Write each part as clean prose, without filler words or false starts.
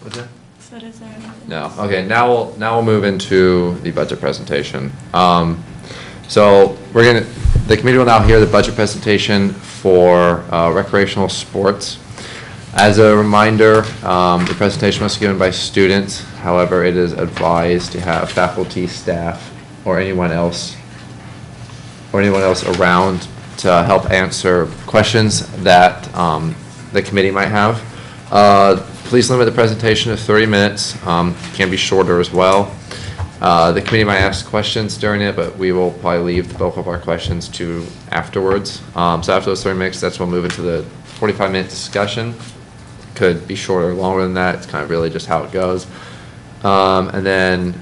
What's that? So is there anything No. else? Okay. Now we'll move into the budget presentation. So the committee will now hear the budget presentation for recreational sports. As a reminder, the presentation was given by students. However, it is advised to have faculty, staff, or anyone else around to help answer questions that the committee might have. Please limit the presentation to 30 minutes. Can be shorter as well. The committee might ask questions during it, but we will probably leave the bulk of our questions to afterwards. So after those 30 minutes, that's when we'll move into the 45-minute discussion. Could be shorter or longer than that. It's kind of really just how it goes. And then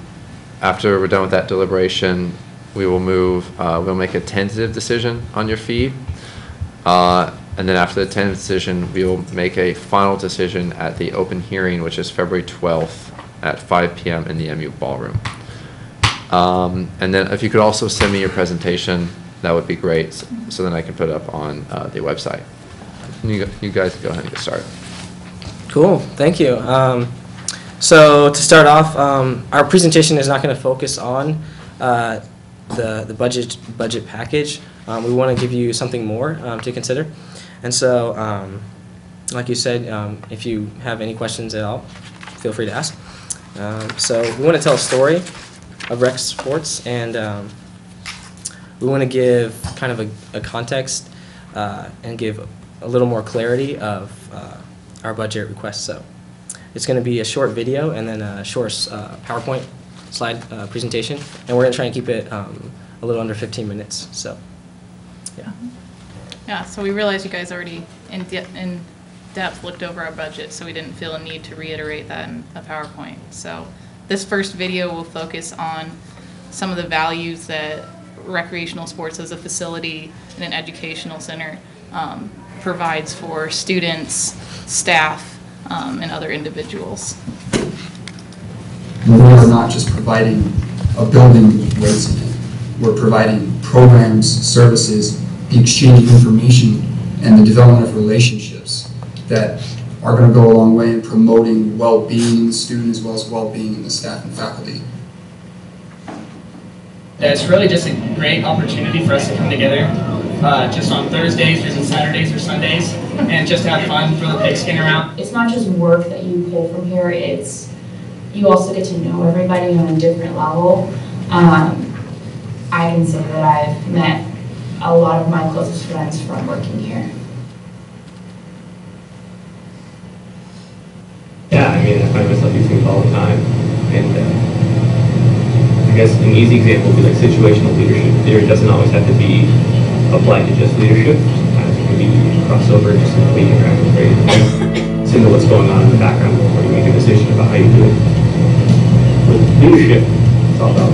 after we're done with that deliberation, we will we'll make a tentative decision on your fee. And then after the tentative decision, we will make a final decision at the open hearing, which is February 12th at 5 p.m. in the MU ballroom. And then if you could also send me your presentation, that would be great, so then I can put it up on the website. You guys go ahead and get started. Cool, thank you. So to start off, our presentation is not going to focus on the budget package. We want to give you something more to consider. And so, like you said, if you have any questions at all, feel free to ask. So we want to tell a story of rec sports, and we want to give kind of a context and give a little more clarity of our budget request. So it's going to be a short video and then a short PowerPoint slide presentation, and we're going to try and keep it a little under 15 minutes. So, yeah. Yeah, so we realized you guys already in depth looked over our budget, so we didn't feel a need to reiterate that in a PowerPoint. So this first video will focus on some of the values that recreational sports as a facility and an educational center provides for students, staff, and other individuals. We are not just providing a building with weights in it. We're providing programs, services, the exchange of information, and the development of relationships that are going to go a long way in promoting well-being in the student as well as well-being in the staff and faculty. Yeah, it's really just a great opportunity for us to come together just on Thursdays or Saturdays or Sundays and just have fun, throw the pigskin around. It's not just work that you pull from here, it's you also get to know everybody on a different level. I can say that I've met a lot of my closest friends from working here. Yeah, I mean, I find myself using it all the time, and I guess an easy example would be like situational leadership. Theory doesn't always have to be applied to just leadership. Sometimes it can be crossover, just simply interact with very to know what's going on in the background before you make a decision about how you do it. With leadership, it's all about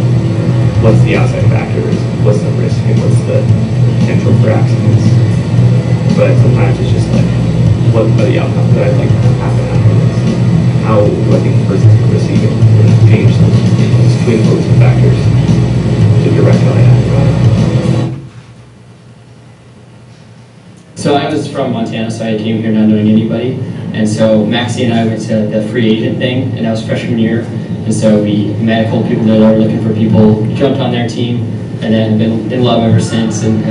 what's the outside factors, what's the risk, and what's the potential for accidents. But sometimes it's just like, what are the outcomes that I'd like to happen after this? How do I think the person's going to receive it? And change those twin modes and factors to direct how I act. So I was from Montana, so I came here not knowing anybody. And so Maxie and I went to the free agent thing, and that was freshman year. And so we met a couple people that are looking for people, jumped on their team, and then been in love ever since, and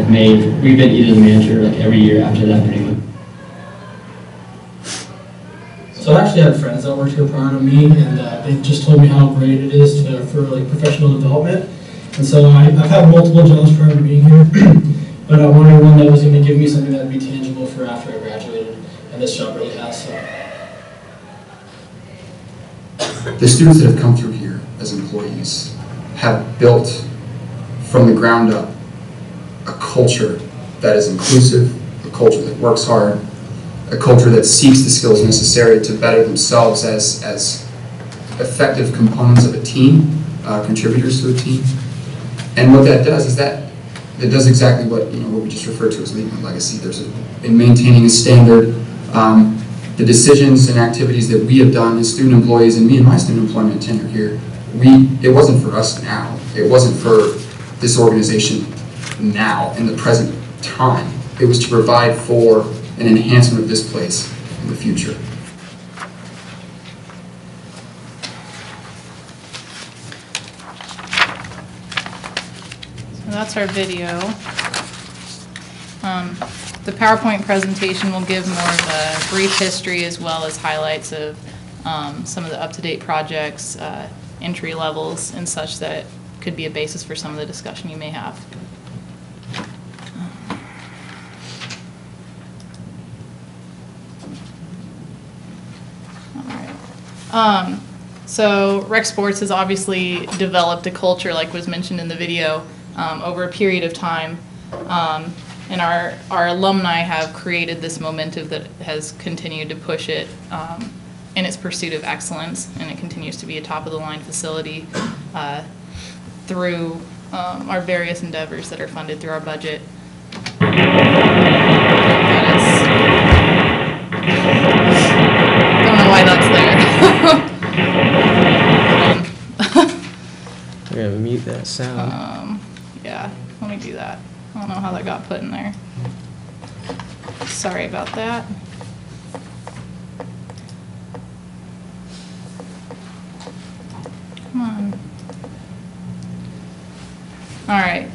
we've been either the manager like every year after that pretty much. So I actually had friends that worked here prior to me, and they just told me how great it is for like professional development. And so I've had multiple jobs prior to being here, but I wanted one that was going to give me something that would be tangible for after I graduated, and this job really has. So. The students that have come through here as employees have built from the ground up a culture that is inclusive, a culture that works hard, a culture that seeks the skills necessary to better themselves as effective components of a team, contributors to a team. And what that does is that it does exactly what what we just referred to as leaving a legacy. In maintaining a standard. The decisions and activities that we have done as student employees, and me and my student employment tenure here, it wasn't for us now. It wasn't for this organization now, in the present time. It was to provide for an enhancement of this place in the future. that's our video. The PowerPoint presentation will give more of a brief history as well as highlights of some of the up-to-date projects, entry levels, and such that could be a basis for some of the discussion you may have. All right. So Rec Sports has obviously developed a culture, like was mentioned in the video, over a period of time. And our alumni have created this momentum that has continued to push it in its pursuit of excellence, and it continues to be a top-of-the-line facility through our various endeavors that are funded through our budget. Don't know why that's there. We're gonna mute that sound. Yeah, let me do that. I don't know how that got put in there. Sorry about that. Come on. All right.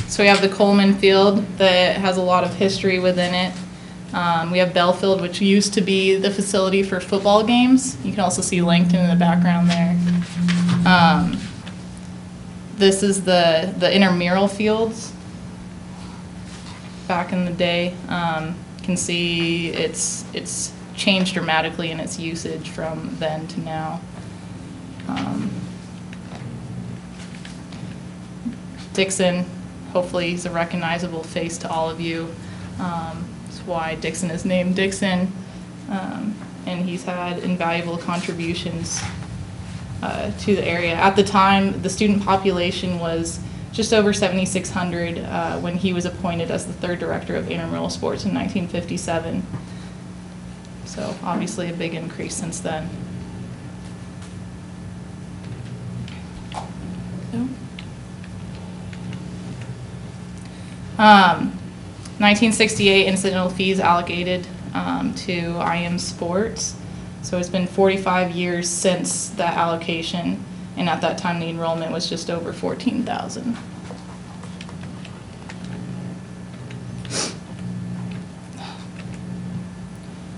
So we have the Coleman Field that has a lot of history within it. We have Belfield, which used to be the facility for football games. You can also see Langton in the background there. This is the intramural fields. Back in the day, you can see it's changed dramatically in its usage from then to now. Dixon, hopefully he's a recognizable face to all of you. That's why Dixon is named Dixon, and he's had invaluable contributions to the area. At the time, the student population was just over 7,600 when he was appointed as the third director of intramural sports in 1957. So obviously a big increase since then. 1968 incidental fees allocated to IM Sports. So it's been 45 years since that allocation, and at that time the enrollment was just over 14,000.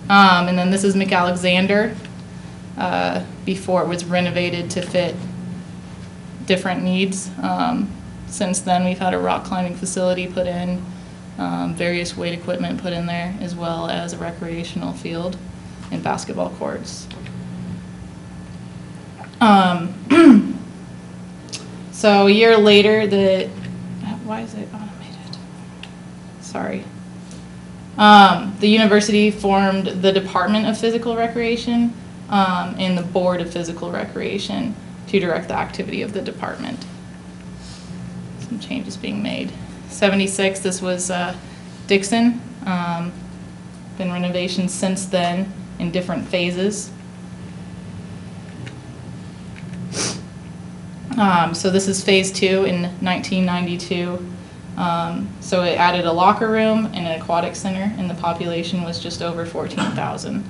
And then this is McAlexander before it was renovated to fit different needs. Since then we've had a rock climbing facility put in, various weight equipment put in there, as well as a recreational field and basketball courts. So a year later, why is it automated? Sorry. The university formed the Department of Physical Recreation and the Board of Physical Recreation to direct the activity of the department. Some changes being made. 76, this was Dixon. Been renovations since then in different phases. So this is phase 2 in 1992. So it added a locker room and an aquatic center, and the population was just over 14,000.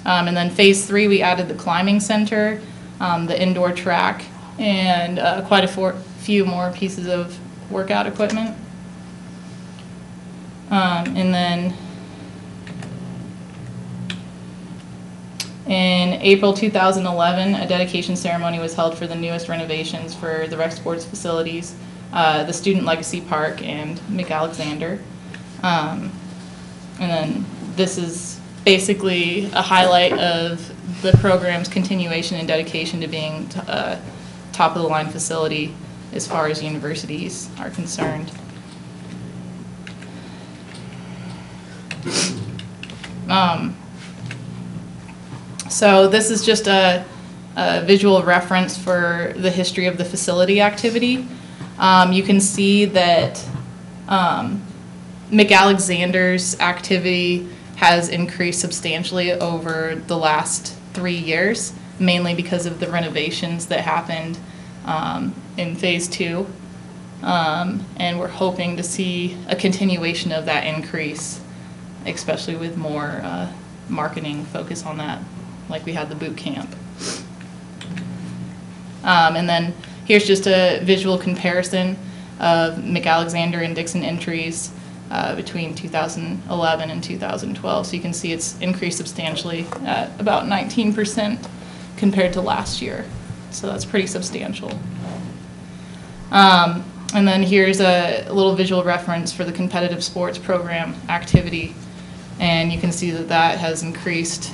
And then phase 3, we added the climbing center, the indoor track, and quite a few more pieces of workout equipment. And then in April 2011, a dedication ceremony was held for the newest renovations for the Rec Sports facilities, the Student Legacy Park, and McAlexander. And then this is basically a highlight of the program's continuation and dedication to being a top-of-the-line facility as far as universities are concerned. So this is just a visual reference for the history of the facility activity. You can see that McAlexander's activity has increased substantially over the last 3 years, mainly because of the renovations that happened in phase 2. And we're hoping to see a continuation of that increase, especially with more marketing focus on that, like we had the boot camp. And then here's just a visual comparison of McAlexander and Dixon entries between 2011 and 2012. So you can see it's increased substantially at about 19% compared to last year. So that's pretty substantial. And then here's a little visual reference for the competitive sports program activity. And you can see that that has increased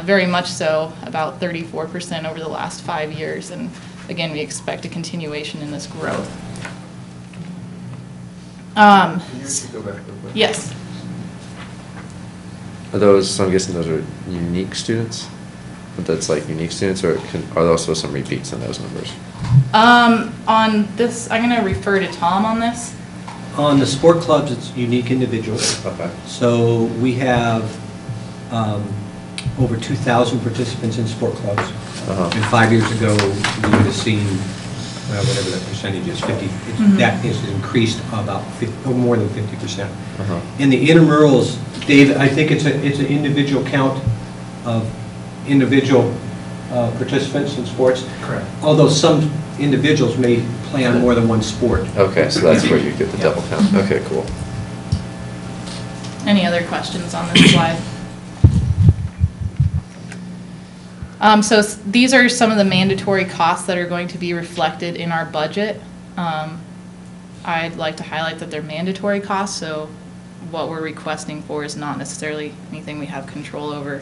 very much so, about 34% over the last 5 years. And again, we expect a continuation in this growth. Can you just go back real quick? Yes. Are those, I'm guessing those are unique students? That's like unique students, or are there also some repeats in those numbers? On this, I'm going to refer to Tom on this. On the sport clubs, it's unique individuals. Okay. So we have over 2,000 participants in sport clubs. And 5 years ago, we would have seen, well, whatever that percentage is, 50. That has increased about 50, or more than 50%. In the intramurals, Dave, I think it's an individual count of individual participants in sports. Correct. Although some individuals may play on more than one sport. Okay, so that's where you get the double count. Okay, cool. Any other questions on this slide? So these are some of the mandatory costs that are going to be reflected in our budget. I'd like to highlight that they're mandatory costs, so what we're requesting for is not necessarily anything we have control over.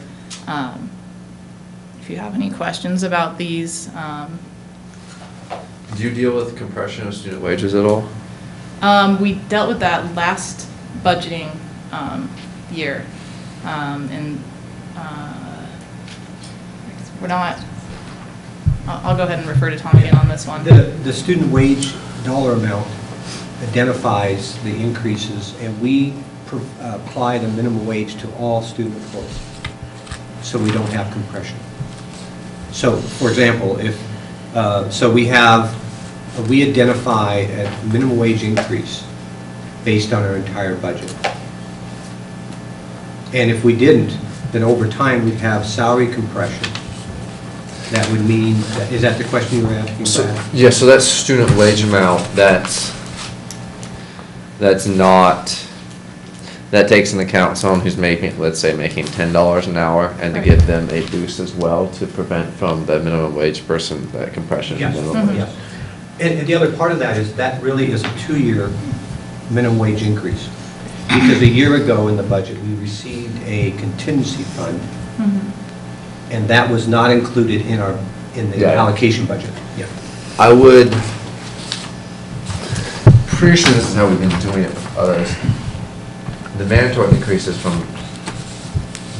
If you have any questions about these. Do you deal with compression of student wages at all? We dealt with that last budgeting year, and we're not. I'll go ahead and refer to Tom again on this one. The student wage dollar amount identifies the increases, and we apply the minimum wage to all student employees, so we don't have compression. So, for example, if so, we identify a minimum wage increase based on our entire budget, and if we didn't, then over time we'd have salary compression. That would mean, is that the question you were asking? So, yeah, so that's student wage amount. That's not. That takes into account someone who's making, let's say, making $10 an hour, and to give them a boost as well to prevent from the minimum wage person that compression. Yes. Minimum wage. Yes. And the other part of that is that really is a 2-year minimum wage increase. Because a year ago in the budget, we received a contingency fund, and that was not included in the allocation budget. Yeah. I would, pretty sure this is how we've been doing it with others. The mandatory increases from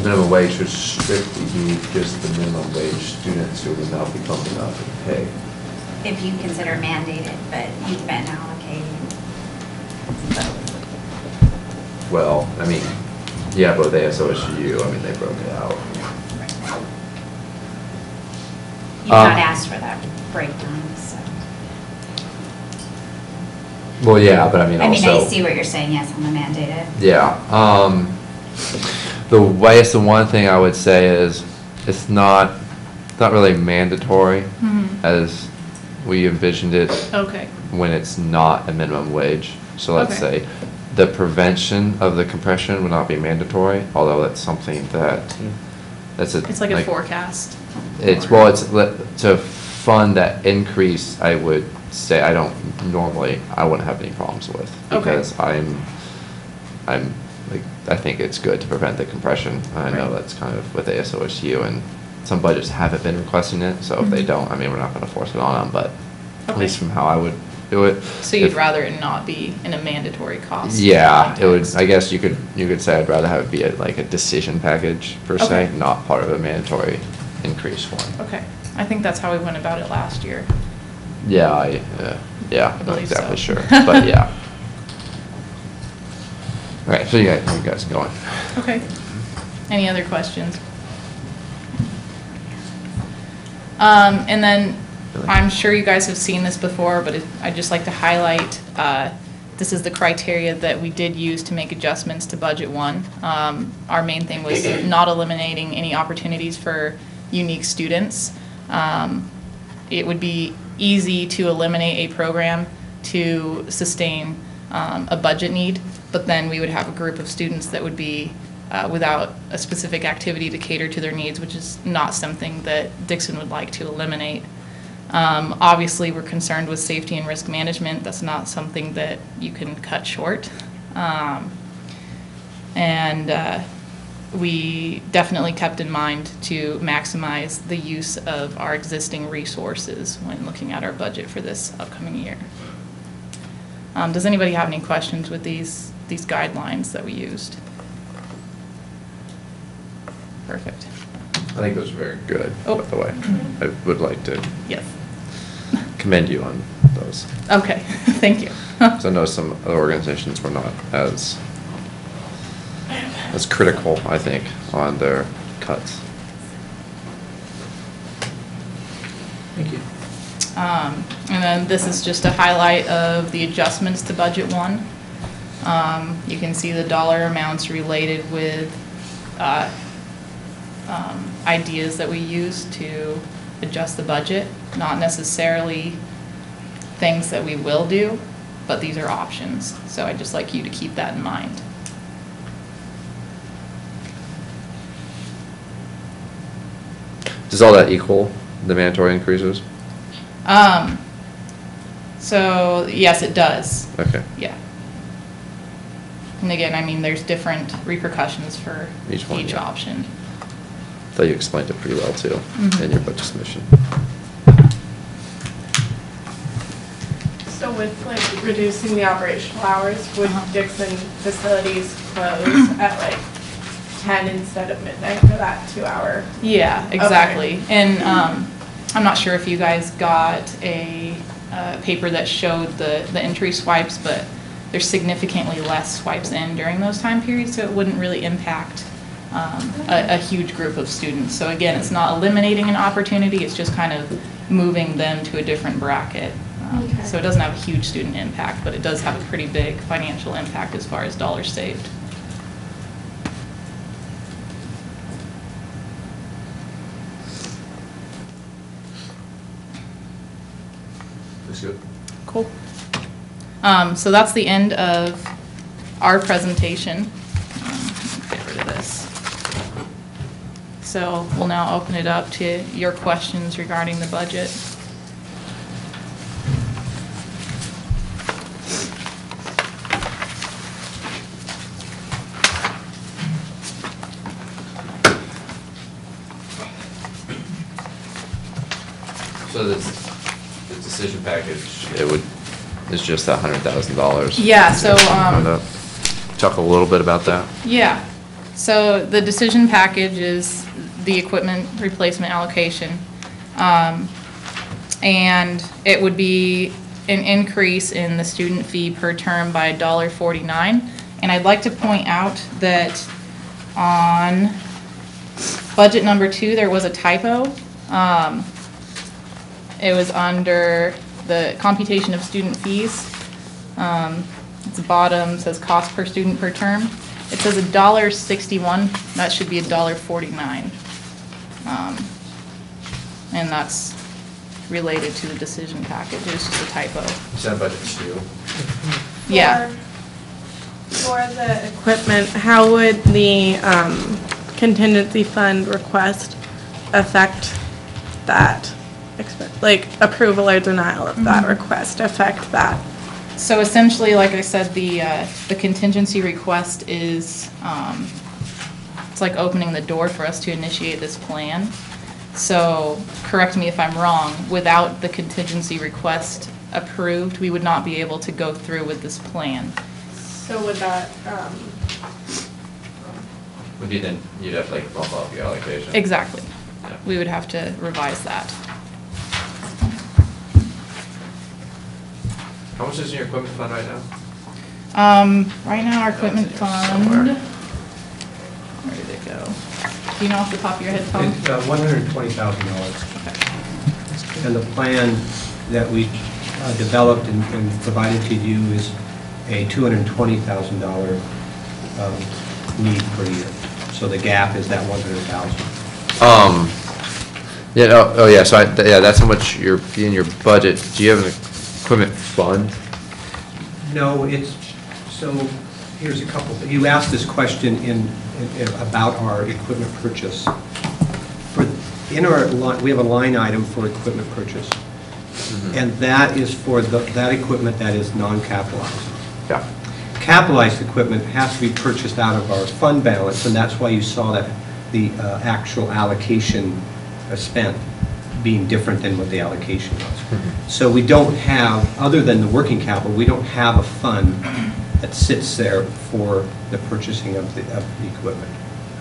minimum wage should strictly be just the minimum wage students who would now be coming up and pay. If you consider mandated, but you've been allocating both. Well, I mean, yeah, both OSU, I mean, they broke it out. You've not asked for that breakdown, so. Well, yeah, but I mean also. I see what you're saying, yes, on the mandated. Yeah. The one thing I would say is it's not really mandatory as we envisioned it. Okay. When it's not a minimum wage. So let's say the prevention of the compression would not be mandatory, although that's something that it's like a forecast. It's to fund that increase. I would say I wouldn't have any problems with, because I think it's good to prevent the compression. I know that's kind of with ASOSU, and some budgets haven't been requesting it, so if they don't, I mean, we're not going to force it on them, but at least from how I would do it. So you'd rather it not be in a mandatory cost? Yeah, it would. I guess you could say I'd rather have it be like a decision package per se, not part of a mandatory increase form. Okay, I think that's how we went about it last year. Yeah, I'm not exactly sure, but yeah. All right, so you guys going. Okay. Any other questions? And then I'm sure you guys have seen this before, but I'd just like to highlight this is the criteria that we did use to make adjustments to Budget 1. Our main thing was not eliminating any opportunities for unique students. it would be easy to eliminate a program to sustain a budget need, but then we would have a group of students that would be without a specific activity to cater to their needs, which is not something that Dixon would like to eliminate. Obviously, we're concerned with safety and risk management. That's not something that you can cut short. We definitely kept in mind to maximize the use of our existing resources when looking at our budget for this upcoming year. Does anybody have any questions with these guidelines that we used? Perfect. I think those are very good, by the way. I would like to Yes. commend you on those. Okay, thank you. So I know some other organizations were not as critical, I think, on their cuts. Thank you. And then this is just a highlight of the adjustments to budget one. You can see the dollar amounts related with ideas that we use to adjust the budget, not necessarily things that we will do, but these are options. So I'd just like you to keep that in mind. Does all that equal the mandatory increases? So yes, it does. Okay. Yeah. And again, I mean, there's different repercussions for Each one, yeah. option. I thought you explained it pretty well too in your budget submission. So with like reducing the operational hours, would Dixon facilities close at like 10 instead of midnight for that 2-hour? Yeah, exactly. Okay. And I'm not sure if you guys got a paper that showed the entry swipes, but there's significantly less swipes in during those time periods, so it wouldn't really impact a huge group of students. So again, it's not eliminating an opportunity, it's just kind of moving them to a different bracket. Okay. So it doesn't have a huge student impact, but it does have a pretty big financial impact as far as dollars saved. That's good. Cool. So that's the end of our presentation. Get rid of this. So we'll now open it up to your questions regarding the budget. So the decision package, is just that $100,000. Yeah, so, talk a little bit about that. Yeah, so the decision package is the equipment replacement allocation. And it would be an increase in the student fee per term by $1.49. And I'd like to point out that on budget number 2, there was a typo. It was under the computation of student fees. It's bottom, says cost per student per term. It says $1.61, that should be $1.49. And that's related to the decision package, it's just a typo. Is that budget 2? Yeah. For the equipment, how would the contingency fund request affect that? Like approval or denial of that request affect that? So essentially, like I said, the contingency request is, it's like opening the door for us to initiate this plan. So correct me if I'm wrong, without the contingency request approved, we would not be able to go through with this plan. So would that, Would you then, you'd have to like bump up your allocation? Exactly. Yeah. We would have to revise that. How much is in your equipment fund right now? Right now, our equipment fund, Somewhere. where did it go? Do you know off the top of your head, Tom? It's $120,000. And the plan that we developed and provided to you is a $220,000 need per year. So the gap is that $100,000. Yeah, oh yeah, so yeah, that's how much you're in your budget. Do you have an equipment fund? No, so here's a couple. You asked this question about our equipment purchase. We have a line item for equipment purchase. And that is for that equipment that is non-capitalized. Yeah. Capitalized equipment has to be purchased out of our fund balance, and that's why you saw that the actual allocation spent being different than what the allocation was. So we don't have, other than the working capital, we don't have a fund that sits there for the purchasing of the equipment.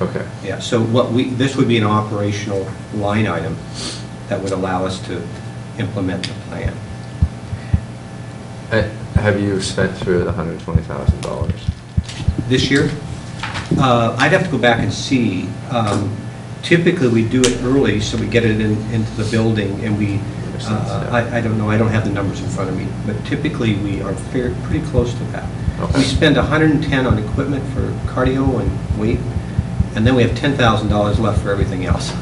Okay. Yeah, so this would be an operational line item that would allow us to implement the plan. Have you spent through the $120,000? This year? I'd have to go back and see. Typically, we do it early, so we get it into the building, and I don't know, I don't have the numbers in front of me, but typically we are pretty close to that. Okay. We spend $110 on equipment for cardio and weight, and then we have $10,000 left for everything else.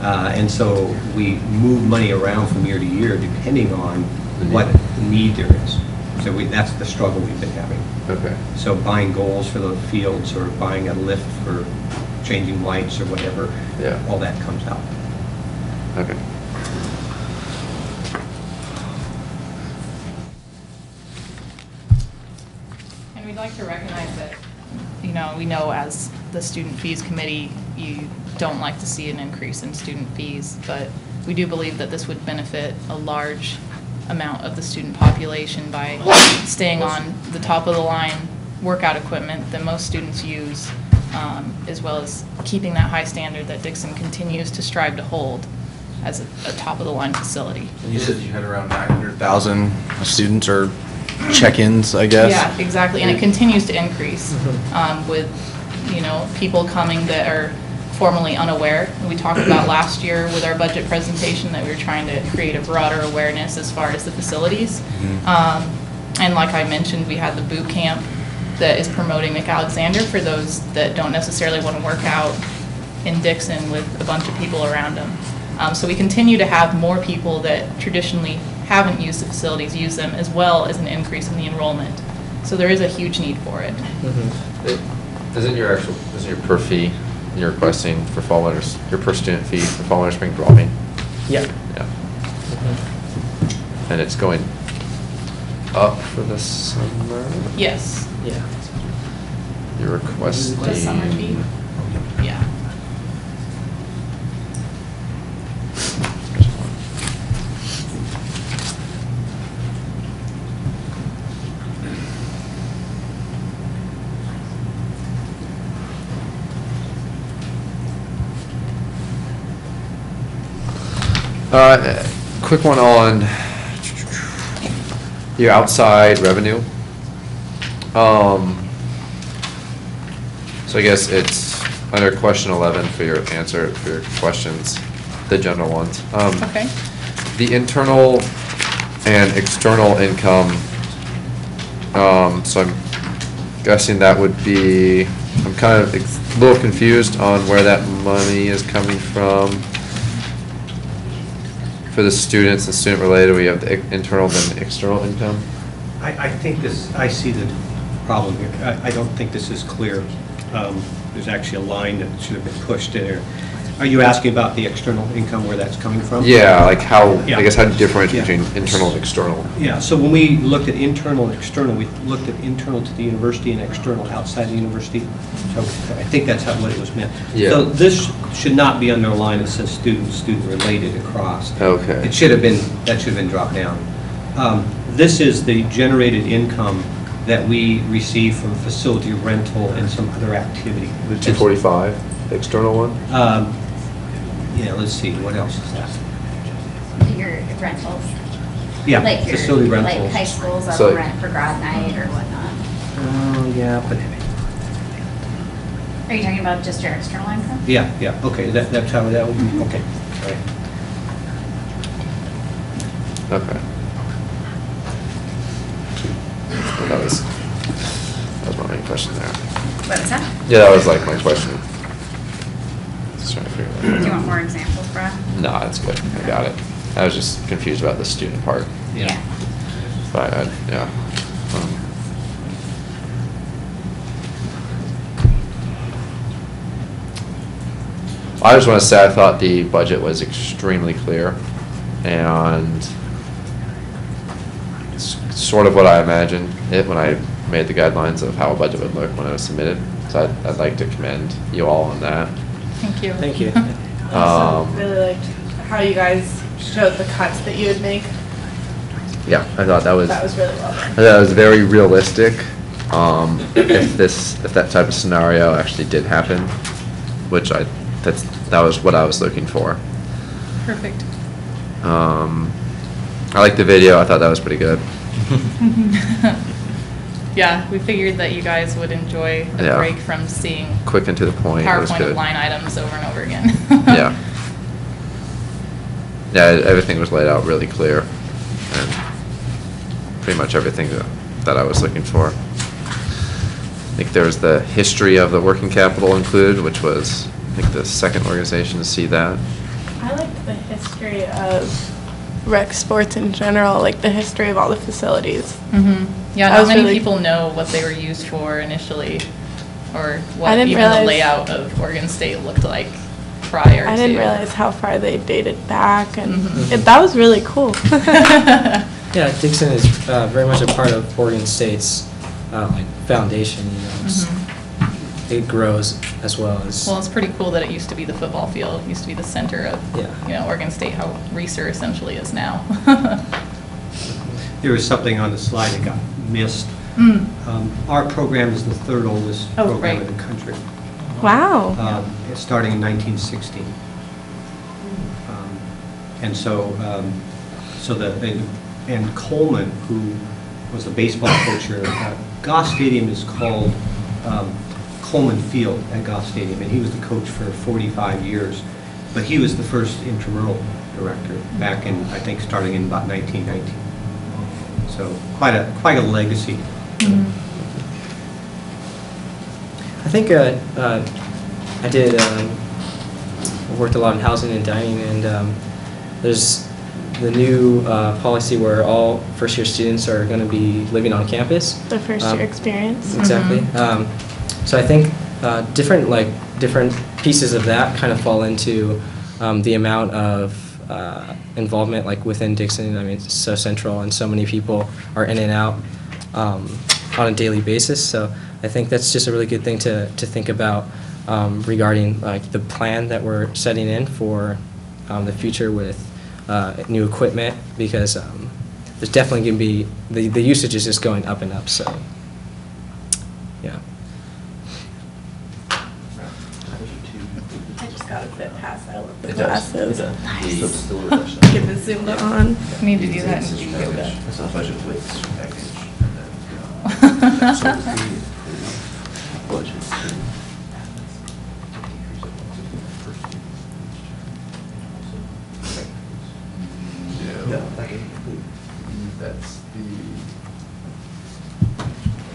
And so we move money around from year to year depending on what need there is. So that's the struggle we've been having. Okay. So buying goals for the fields or buying a lift for changing lights or whatever, all that comes out. Okay. And we'd like to recognize that, we know as the student fees committee, you don't like to see an increase in student fees, but we do believe that this would benefit a large amount of the student population by staying on the top of the line workout equipment that most students use, as well as keeping that high standard that Dixon continues to strive to hold as a top of the line facility. And you said you had around 900,000 students or check-ins, I guess? Yeah, exactly, and it continues to increase with, people coming that are formerly unaware. We talked about last year with our budget presentation that we were trying to create a broader awareness as far as the facilities. And like I mentioned, we had the boot camp that is promoting McAlexander for those that don't necessarily want to work out in Dixon with a bunch of people around them. So we continue to have more people that traditionally haven't used the facilities use them, as well as an increase in the enrollment. So there is a huge need for it. Isn't your per fee you're requesting for fall winter, your per student fee for fall winter spring dropping? Yeah. Yeah. And it's going up for the summer? Yes. Yeah. You're requesting. The summer fee? Yeah. Quick one on your outside revenue. So I guess it's under question 11 for your answer for your questions, the general ones. Okay. The internal and external income. So I'm guessing that would be. I'm kind of a little confused on where that money is coming from. For the students and student-related, we have the internal and external income. I see the problem here. I don't think this is clear. There's actually a line that should have been pushed in there. Are you asking about the external income, where that's coming from? Yeah, like how, Yeah. I guess how do you differentiate between internal and external? Yeah, so when we looked at internal and external, we looked at internal to the university and external outside the university. So I think that's what it was meant. Yeah. So this should not be under a line that says student-related across. Okay. That should have been dropped down. This is the generated income that we receive from facility rental and some other activity. The 245, the external one? Yeah, let's see, what else is that? Your rentals. Yeah, Like your, facility like rentals. high schools So- will rent for grad night or whatnot. Oh, yeah, but, Are you talking about just your external income? yeah, okay, that's how that would be, okay, all right. Okay. Well, that was my main question there. What was that? Yeah, that was like my question. Just trying to figure Do that you out. want more examples, Brad? No, that's good. I got it. I was just confused about the student part. Yeah. But, yeah. I just want to say I thought the budget was extremely clear and it's sort of what I imagined it when I made the guidelines of how a budget would look when it was submitted. So I'd like to commend you all on that. Thank you. Thank you. I also really liked how you guys showed the cuts that you would make. Yeah, I thought that was really well done. that was very realistic. If that type of scenario actually did happen, which that was what I was looking for. Perfect. I liked the video. I thought that was pretty good. Yeah, we figured that you guys would enjoy a Yeah. break from seeing Quick and to the point. It was PowerPoint good. of line items over and over again. Yeah. Yeah, everything was laid out really clear and pretty much everything that I was looking for. I think there was the history of the working capital included, which was, I think, the second organization to see that. I liked the history of rec sports in general, like the history of all the facilities. Yeah, That not was many really- people know what they were used for initially, or what I didn't even the realize- layout of Oregon State looked like prior to. I didn't realize how far they dated back, and Mhm. that was really cool. Yeah, Dixon is very much a part of Oregon State's like foundation. You know, it grows as well as. Well, it's pretty cool that it used to be the football field. It used to be the center of, Yeah. Oregon State, how Reser essentially is now. There was something on the slide that got missed. Our program is the third oldest Oh, program right. in the country. Wow. It's starting in 1916. And so, and Coleman, who was the baseball coach here, Goss Stadium is called Coleman Field at Goss Stadium, and he was the coach for 45 years. But he was the first intramural director back in, I think, starting in about 1919. So quite a legacy. I think I did worked a lot in housing and dining, and there's the new policy where all first-year students are going to be living on campus. The first year experience. Exactly. So I think different pieces of that kind of fall into the amount of involvement like within Dixon. I mean, it's so central, and so many people are in and out on a daily basis. So I think that's just a really good thing to think about regarding like the plan that we're setting in for the future with new equipment, because there's definitely going to be the usage is just going up and up. So yeah. I just got a fit pass. I love the It does. glasses. It does. Nice. Get the zoomed on. Need to do that and do yoga. It's a budget with package. Budget. Yeah, that's the,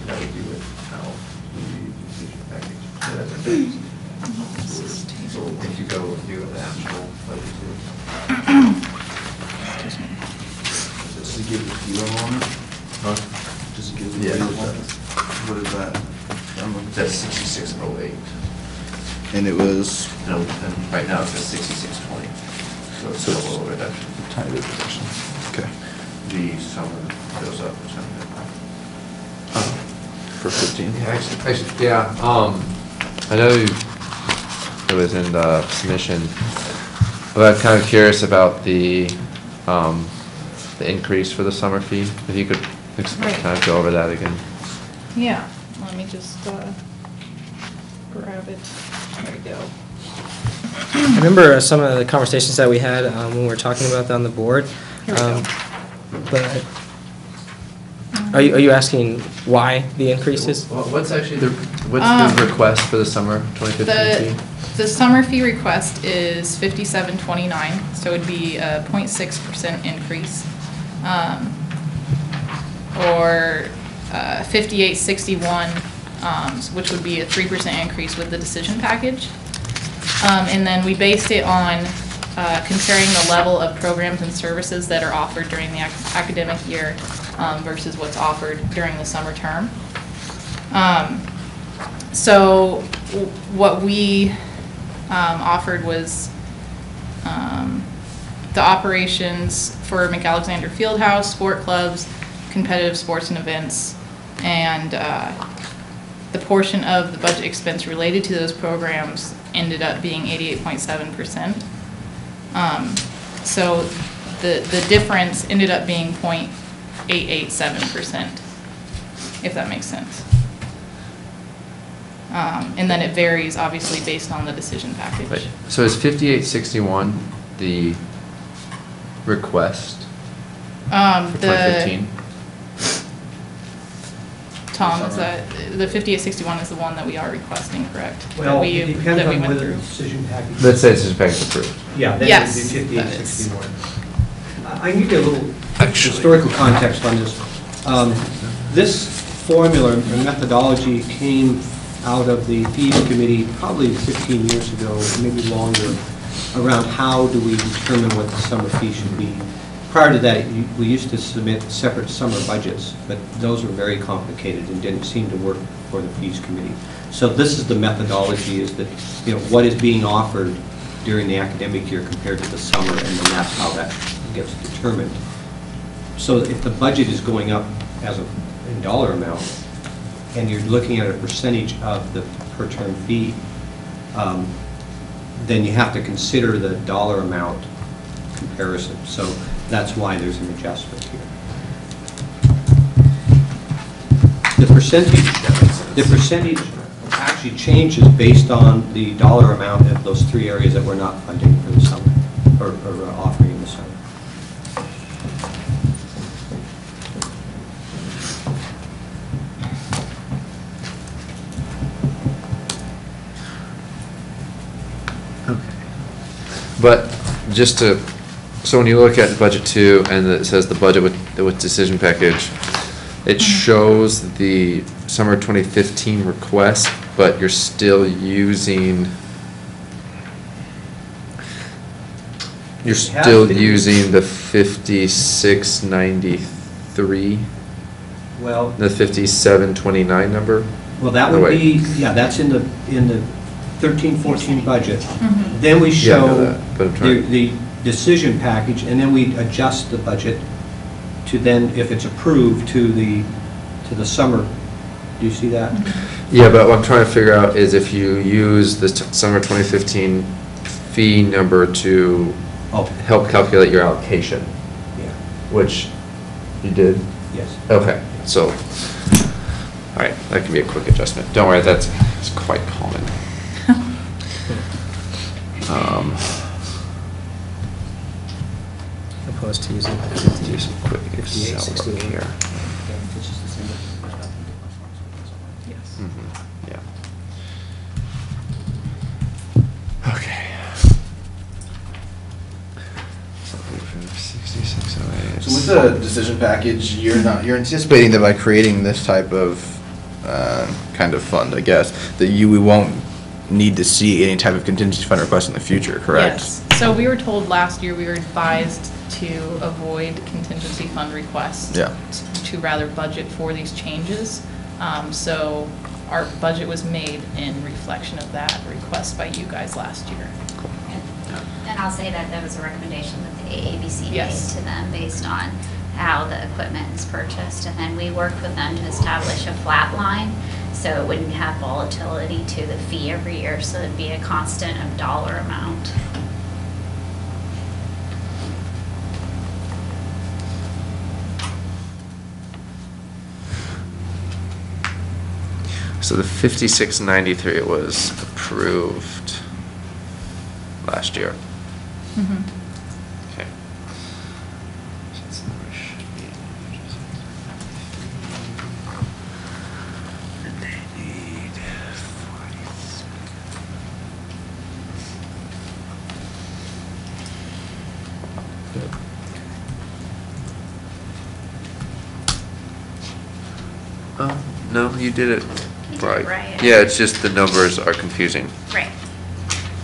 that would be with how the decision package. Yeah, that's a big- So if you go do the actual budget. Does it give the kilo on it? Huh? Does it give the kilo on it? What is that? That's 6608. And it was? No, and right now it's at 6620. So it's a little reduction. Tiny bit reduction. Okay. The summer goes up or something. For 15? Yeah, actually, yeah, I know it was in the submission, but I'm kind of curious about the increase for the summer fee. If you could kind of go over that again. Yeah, let me just grab it. There we go. I remember some of the conversations that we had when we were talking about that on the board. Here we go. But are you asking why the increases? What's actually the request for the summer 2015 fee? The summer fee request is $57.29, so it'd be a 0.6% increase, or $58.61, which would be a 3% increase with the decision package. And then we based it on comparing the level of programs and services that are offered during the academic year versus what's offered during the summer term. So what we offered was the operations for McAlexander Fieldhouse, sport clubs, competitive sports and events, and the portion of the budget expense related to those programs ended up being 88.7%. So the difference ended up being 0.887%, if that makes sense. And then it varies, obviously, based on the decision package. Right. So is 5861 the request for 2015? Tom, is that, the 5861 is the one that we are requesting, correct? Well, That it depends we on went whether through. the decision package. Let's say decision package approved. Yeah, then Yes, it'd be that is. 5861. I need a little historical context on this. This formula and methodology came out of the fees committee probably 15 years ago, maybe longer, around how do we determine what the summer fee should be. Prior to that, we used to submit separate summer budgets, but those were very complicated and didn't seem to work for the fees committee. So this is the methodology, is that, you know, what is being offered during the academic year compared to the summer, and then that's how that gets determined. So if the budget is going up as in dollar amount, and you're looking at a percentage of the per term fee, then you have to consider the dollar amount comparison. So that's why there's an adjustment here. The percentage actually changes based on the dollar amount of those three areas that we're not funding for the summer, or offering in the summer. But just to, so when you look at budget 2 and it says the budget with decision package, it shows the summer 2015 request, but you're still using, the 5693, Well, the 5729 number? well, that No, would wait. be, yeah, that's in the 13-14 budget. Mhm. Then we Yeah, I know show that, but I'm trying- the decision package, and then we adjust the budget to then, if it's approved, to the summer. Do you see that? Yeah, but what I'm trying to figure out is if you use the summer 2015 fee number to help calculate your allocation, Yeah, which you did? yes. Okay, so, all right, that can be a quick adjustment. Don't worry, it's quite common. Opposed to using Let's do some quick Excel work here. Yes. Yeah. Okay. So 6608. So with the decision package, you're anticipating that by creating this type of kind of fund, I guess, that we won't need to see any type of contingency fund request in the future, correct? Yes. So we were told last year, we were advised to avoid contingency fund requests. Yeah. To rather budget for these changes. So our budget was made in reflection of that request by you guys last year. And I'll say that was a recommendation that the AABC Yes. made to them based on how the equipment is purchased. And then we worked with them to establish a flat line, so it wouldn't have volatility to the fee every year, so it'd be a constant of dollar amount. So the 5693 was approved last year. Mhm. Okay. So this number should be- And they need 47. Oh, no, you did it You did it right. right. Yeah, it's just the numbers are confusing. Right.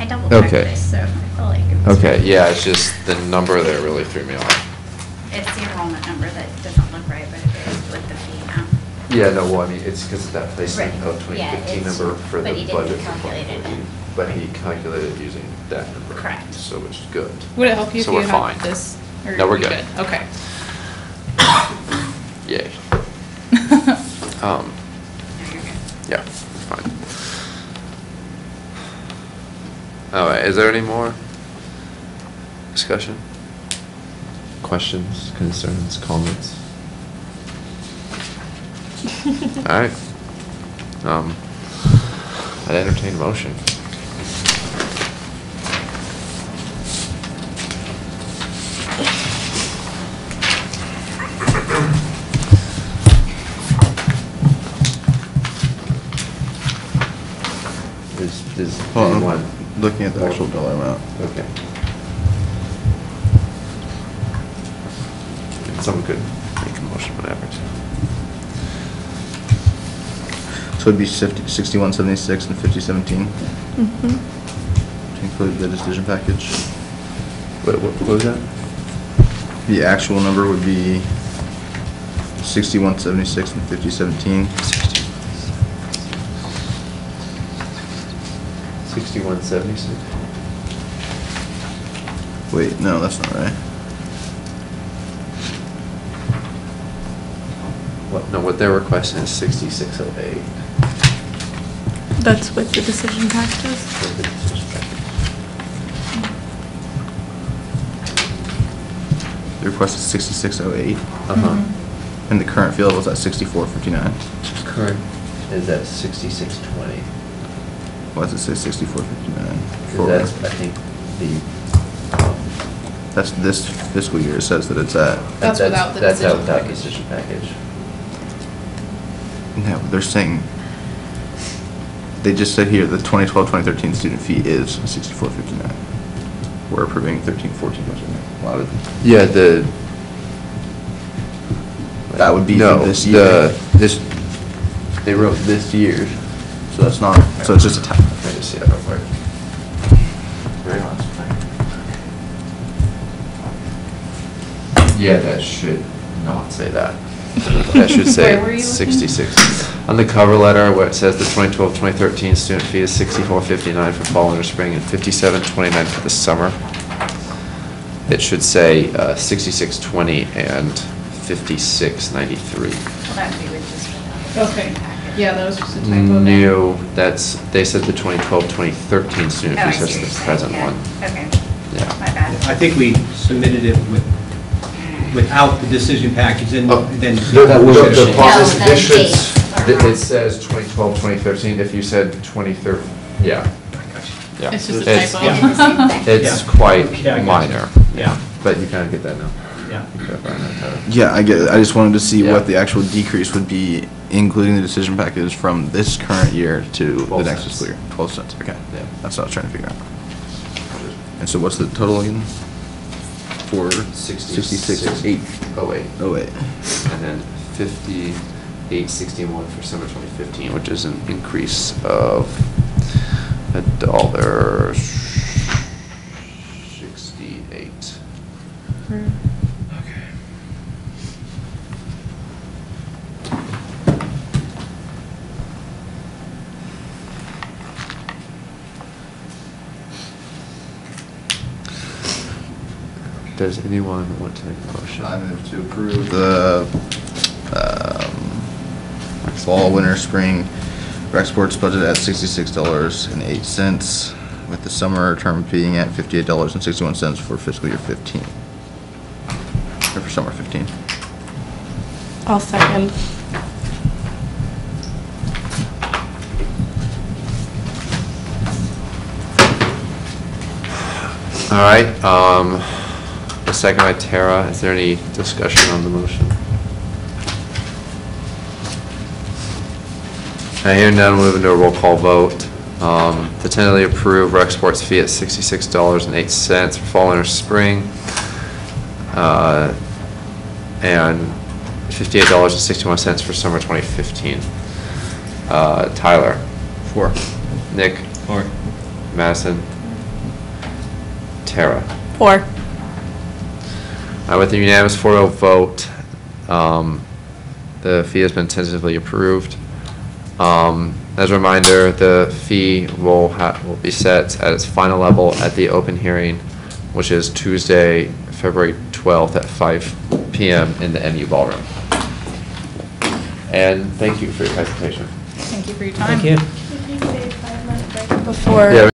I I double checked Okay. this, so I feel like it was. Okay, yeah, it's just the number there really threw me off. It's the enrollment number that doesn't look right, but it is with the fee now. Yeah, no, well, I mean, it's because of that placement Right. of Yeah, 2015 it's- number for but the he didn't budget for calculate it 2014. in. But he calculated using that number. Correct. So which is good. Would it help you if So you we're fine. have this? Or No, we're you good. Okay. Yay. No, you're good. Yeah, fine. All right, is there any more discussion? Questions, concerns, comments? All right. I'd entertain a motion. Is Hold on, anyone? looking at the actual dollar amount. Okay. Someone could make a motion, whatever. So it'd be 6176 and 5017 to include the decision package. What was that? The actual number would be 6176 and 5017. 6176. Wait, no, that's not right. What? No, what they're requesting is 6608. That's with the decision packages? for the decision package. The request is 6608, Uh-huh. and the current field was at 6459. Current is at 6620. Why does it say 6459? That's, I think, the. That's this fiscal year, it says that it's at. That's without the That's decision without package. decision package. No, they're saying, they just said here, the 2012-2013 student fee is 6459. We're approving 13-14 budget now. Why would? Yeah, the. That would be No, for this year. they wrote this year. So that's not, so it's just a tap. Let me just see that real quick. Very honest. Yeah, that should not say that. That should say Where were you looking? 66. On the cover letter where it says the 2012-2013 student fee is 64.59 for fall, winter, spring, and 57.29 for the summer. It should say 66.20 and 56.93. Well, that would be with just without the Okay. decision package. Yeah, that was just a typo. there. No, they said the 2012-2013 student Oh, I fees see is what you're the saying, present yeah. one. Okay, Yeah. my bad. I think we submitted it without the decision package, and Oh, then. The process, No, this should, dates are it wrong. says 2012-2013, if you said 2013, yeah. Yeah. It's just a It's- typo. I did the same thing. It's Yeah. quite Yeah, I got minor. you. Yeah. But you kind of get that now. Yeah. You can find that, Tyler. Yeah, I get it. I just wanted to see Yeah. what the actual decrease would be, including the decision package from this current year to the 12 next cents. fiscal year. 12 cents, okay. Yeah. That's what I was trying to figure out. And so what's the total again? For 66,808. 08. And then 58.61 for summer 2015, which is an increase of $1.68. Okay. Does anyone want to make a motion? I move to approve the fall, winter, spring rec sports budget at $66.08, with the summer term being at $58.61 for fiscal year 15. Or for summer 15. I'll second. All right, a second by Tara. Is there any discussion on the motion? I hear none, we'll move into a roll call vote. To tentatively approve rec sports fee at $66.08 for fall, winter, spring, and $58.61 for summer 2015. Tyler? 4. Nick? 4. Madison? Tara. 4. With a unanimous 4-0 vote, the fee has been tentatively approved. As a reminder, the fee will be set at its final level at the open hearing, which is Tuesday, February 12th at 5 p.m. in the MU Ballroom. And thank you for your presentation. Thank you for your time. Thank you. Can we take a 5-minute break before? Yeah.